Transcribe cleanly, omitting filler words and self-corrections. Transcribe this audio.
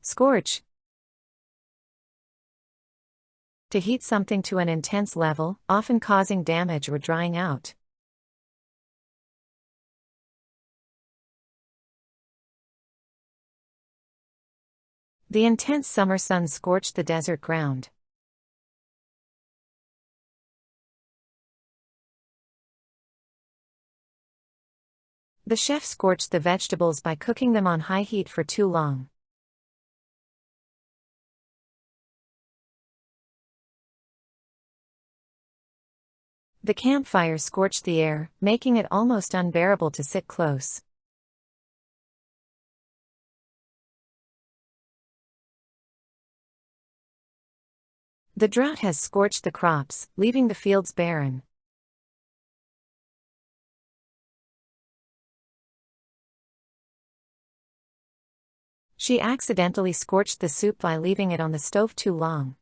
Scorch. To heat something to an intense level, often causing damage or drying out. The intense summer sun scorched the desert ground. The chef scorched the vegetables by cooking them on high heat for too long. The campfire scorched the air, making it almost unbearable to sit close. The drought has scorched the crops, leaving the fields barren. She accidentally scorched the soup by leaving it on the stove too long.